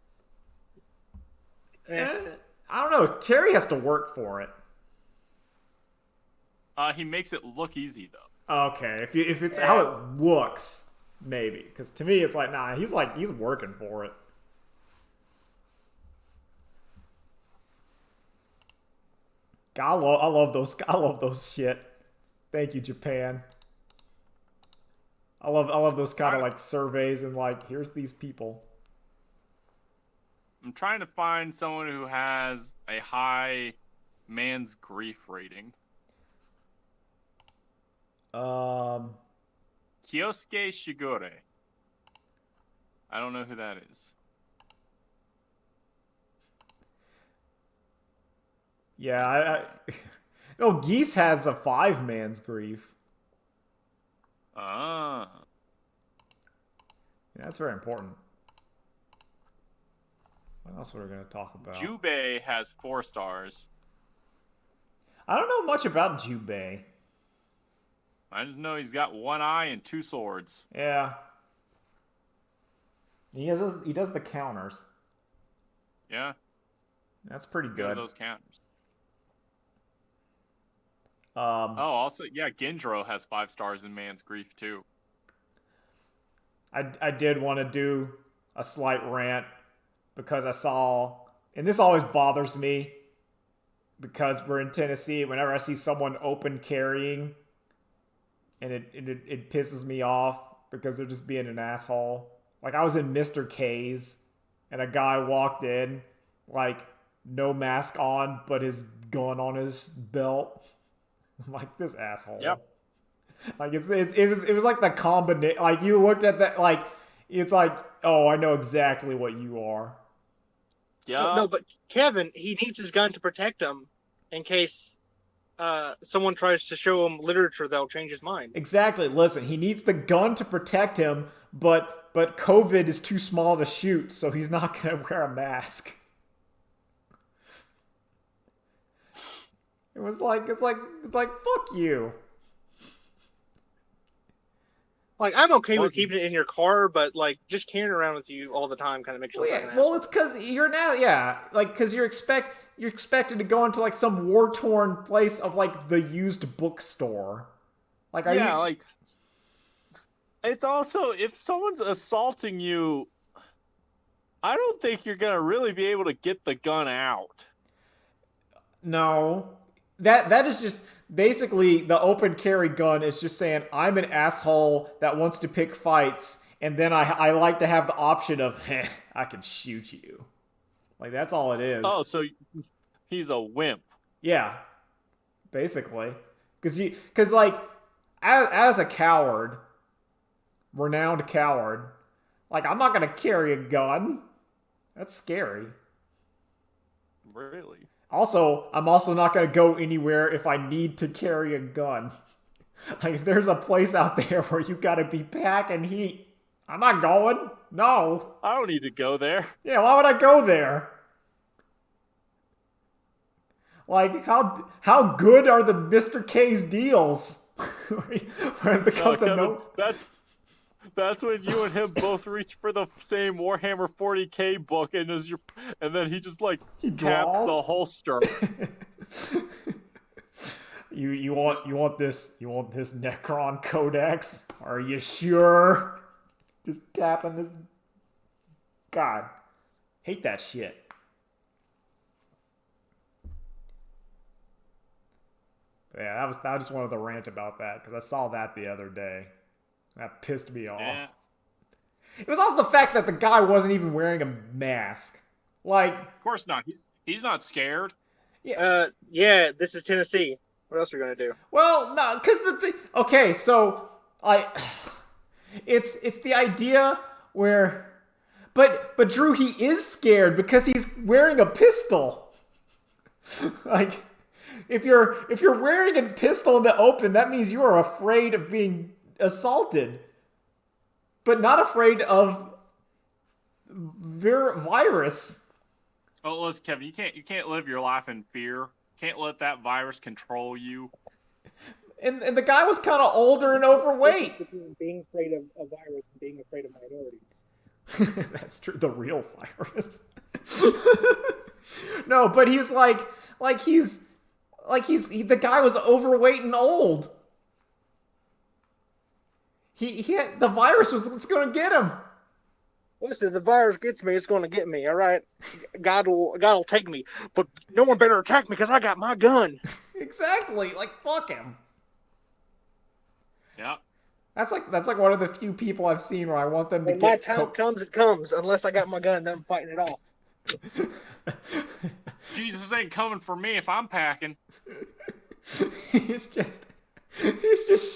I don't know. Terry has to work for it. He makes it look easy, though. Okay, if it's how it looks, maybe. Because to me, it's like, nah, he's working for it. God, I love those shit. Thank you, Japan. I love those kind of like surveys and like, here's these people. I'm trying to find someone who has a high man's grief rating. Um, Kyosuke Shigure. I don't know who that is. yeah, no, Geese has a 5 man's grief. Ah. Yeah, that's very important. What else were we going to talk about? Jubei has 4 stars. I don't know much about Jubei. I just know he's got 1 eye and 2 swords. Yeah. He does the counters. Yeah. That's pretty Good good. at those counters. Um, also, yeah, Gendro has 5 stars in man's grief, too. I did want to do a slight rant because I saw, and this always bothers me because we're in Tennessee. Whenever I see someone open carrying, and it pisses me off because they're just being an asshole. Like, I was in Mr. K's, and a guy walked in, like, no mask on, but his gun on his belt. I'm like, this asshole. Yep. Like, it was like the combination. Like, you looked at that, like, it's like, oh, I know exactly what you are. Yeah. No, but Kevin, he needs his gun to protect him in case someone tries to show him literature that'll change his mind. Exactly. Listen, he needs the gun to protect him, but COVID is too small to shoot, so he's not going to wear a mask. It's like fuck you. Like, I'm okay with keeping it in your car, but like just carrying it around with you all the time kind of makes you look like an asshole. It's because you're now, like, because you're expected to go into like some war-torn place of like the used bookstore. Like, like, it's also, if someone's assaulting you, I don't think you're gonna really be able to get the gun out. No, that is just basically the open carry gun is just saying I'm an asshole that wants to pick fights, and then I like to have the option of I can shoot you. Like, that's all it is. Oh, so he's a wimp. Yeah, basically, because like as a coward, renowned coward, like, I'm not gonna carry a gun. That's scary. Really? Also, I'm also not going to go anywhere if I need to carry a gun. Like, if there's a place out there where you got to be packing heat, I'm not going. No. I don't need to go there. Yeah, why would I go there? Like, how good are the Mr. K's deals? Where it becomes That's when you and him both reach for the same Warhammer 40K book, and then he just like taps the holster. You want this Necron Codex? Are you sure? Just tapping this. God, hate that shit. But yeah, I just wanted to rant about that because I saw that the other day. That pissed me off. Yeah. It was also the fact that the guy wasn't even wearing a mask. Like, of course not. He's not scared. Yeah, this is Tennessee. What else are you gonna do? Well, no, because the thing. Okay, so it's the idea where, but Drew, he is scared because he's wearing a pistol. Like, if you're wearing a pistol in the open, that means you are afraid of being assaulted, but not afraid of virus. Oh, listen, Kevin, you can't live your life in fear. Can't let that virus control you. And the guy was kind of older and overweight. Between being afraid of a virus and being afraid of minorities. That's true. The real virus. No, but he's the guy was overweight and old. He had, the virus was going to get him. Listen, if the virus gets me, it's going to get me. All right, God will take me, but no one better attack me because I got my gun. Exactly. Like, fuck him. Yeah. That's like one of the few people I've seen where I want them to When my get time comes, it comes. Unless I got my gun, then I'm fighting it off. Jesus ain't coming for me if I'm packing. he's just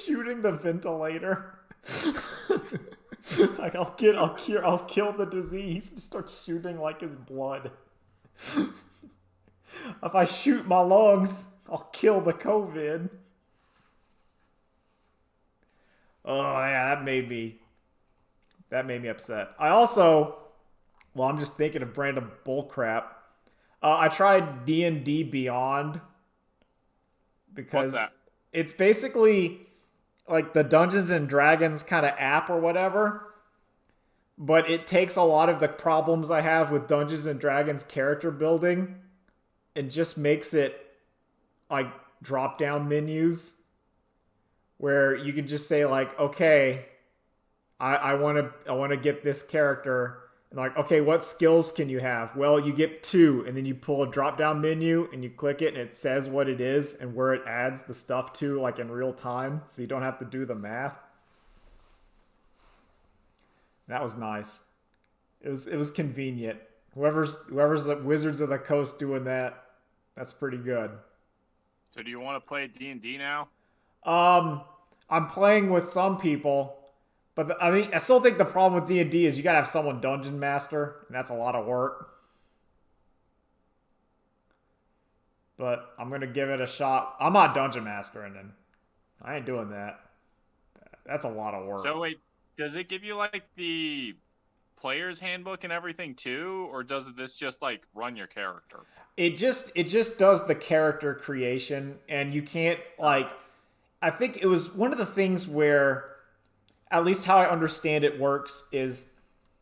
shooting the ventilator. Like I'll kill the disease and start shooting like his blood. If I shoot my lungs, I'll kill the COVID. Oh yeah, that made me upset. I also, well, I'm just thinking of random bullcrap. I tried D&D Beyond because What's that? it's basically like the Dungeons and Dragons kind of app or whatever, but it takes a lot of the problems I have with Dungeons and Dragons character building and just makes it like drop down menus where you can just say like, okay, I want to get this character. And like, okay, what skills can you have? Well, you get 2, and then you pull a drop-down menu, and you click it, and it says what it is and where it adds the stuff to, like in real time, so you don't have to do the math. That was nice. It was convenient. Whoever's the Wizards of the Coast doing that, that's pretty good. So do you want to play D&D now? I'm playing with some people. But I mean, I still think the problem with D&D is you gotta have someone dungeon master, and that's a lot of work. But I'm gonna give it a shot. I'm not dungeon mastering, and I ain't doing that. That's a lot of work. So wait, does it give you like the player's handbook and everything too, or does this just like run your character? It just does the character creation, and you can't like. I think it was one of the things where, at least how I understand it works is,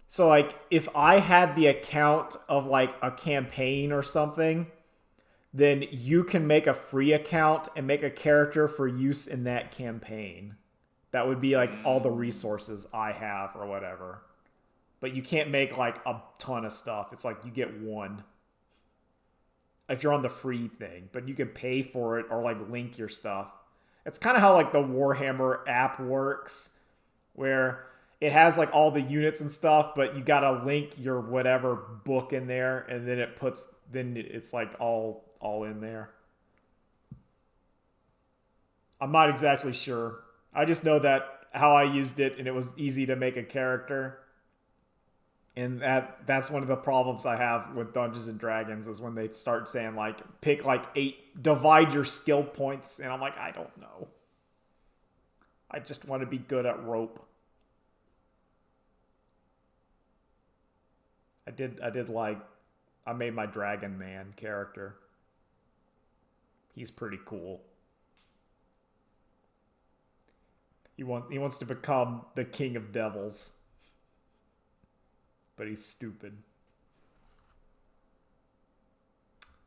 so like if I had the account of like a campaign or something, then you can make a free account and make a character for use in that campaign. That would be like all the resources I have or whatever. But you can't make like a ton of stuff. It's like you get 1 if you're on the free thing, but you can pay for it or like link your stuff. It's kind of how like the Warhammer app works, where it has like all the units and stuff, but you gotta link your whatever book in there, and then it's like all in there. I'm not exactly sure. I just know that how I used it, and it was easy to make a character. And that's one of the problems I have with Dungeons and Dragons is when they start saying like pick like 8, divide your skill points, and I'm like, I don't know. I just want to be good at rope. I made my Dragon Man character. He's pretty cool. He wants to become the king of devils. But he's stupid.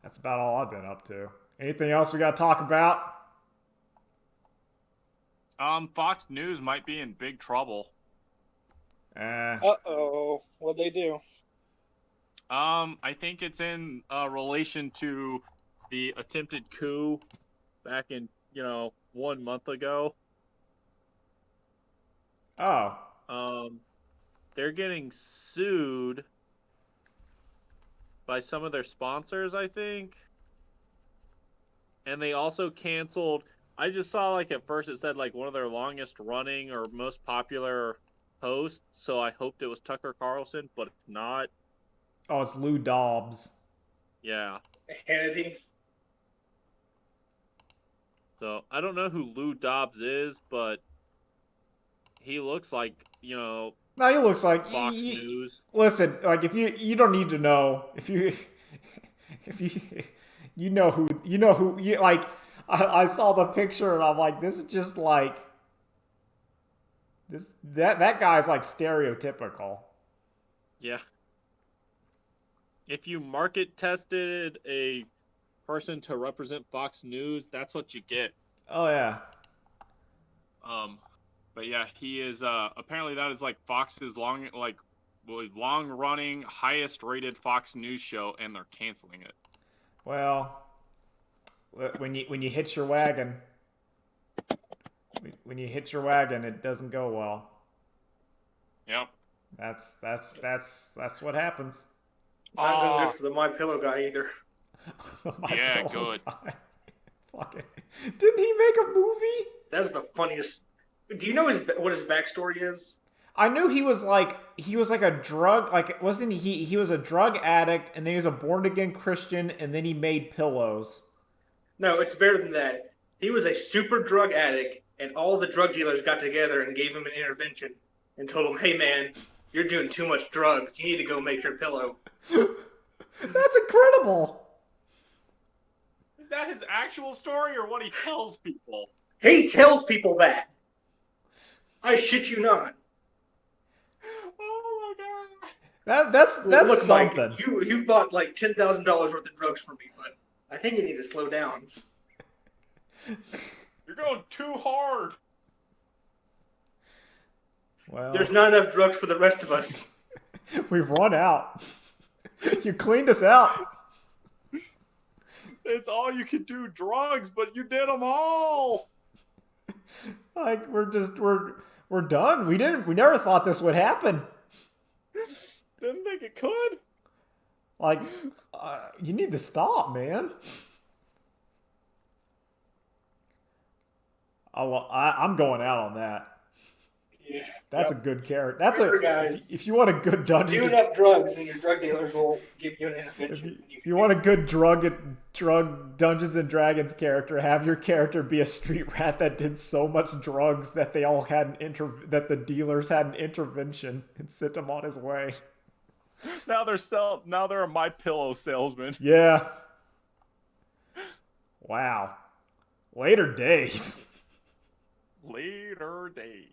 That's about all I've been up to. Anything else we got to talk about? Fox News might be in big trouble. Uh-oh. What'd they do? I think it's in relation to the attempted coup back in, 1 month ago. Oh. They're getting sued by some of their sponsors, I think. And they also canceled. I just saw like at first it said like one of their longest running or most popular hosts, so I hoped it was Tucker Carlson, but it's not. Oh, it's Lou Dobbs. Yeah. Hannity. So I don't know who Lou Dobbs is, but he looks like, No, he looks like Fox News. Listen, like if you don't need to know if you you know who you like. I saw the picture and I'm like, this is just like that guy's like stereotypical. Yeah. If you market tested a person to represent Fox News, that's what you get. Oh yeah. But yeah, he is apparently that is like Fox's long running, highest rated Fox News show, and they're canceling it. Well, when you hit your wagon, it doesn't go well. Yep. That's what happens. Not going good for the My Pillow guy either. Yeah, good. Fucking. Didn't he make a movie? That's the funniest. Do you know what his backstory is? I knew he was like a drug, like wasn't he was a drug addict, and then he was a born again Christian, and then he made pillows. No, it's better than that. He was a super drug addict, and all the drug dealers got together and gave him an intervention and told him, "Hey man, you're doing too much drugs. You need to go make your pillow." That's incredible. Is that his actual story or what he tells people? He tells people that. I shit you not. Oh my god. That's Look, something. Mike, you've bought like $10,000 worth of drugs for me, but I think you need to slow down. You're going too hard. Well, There's not enough drugs for the rest of us. we've run out. You cleaned us out. It's all you can do, drugs, but you did them all. Like we're done. We never thought this would happen. Didn't think it could. Like you need to stop, man. I'm going out on that. Yeah. That's a good character. That's Remember, guys, if you want a good do Dungeons. enough drugs, and your drug dealers will give you an intervention. If you want a good drug Dungeons and Dragons character, have your character be a street rat that did so much drugs that they all had that the dealers had an intervention and sent him on his way. Now they're a My Pillow salesman. Yeah. Wow. Later days. Later days.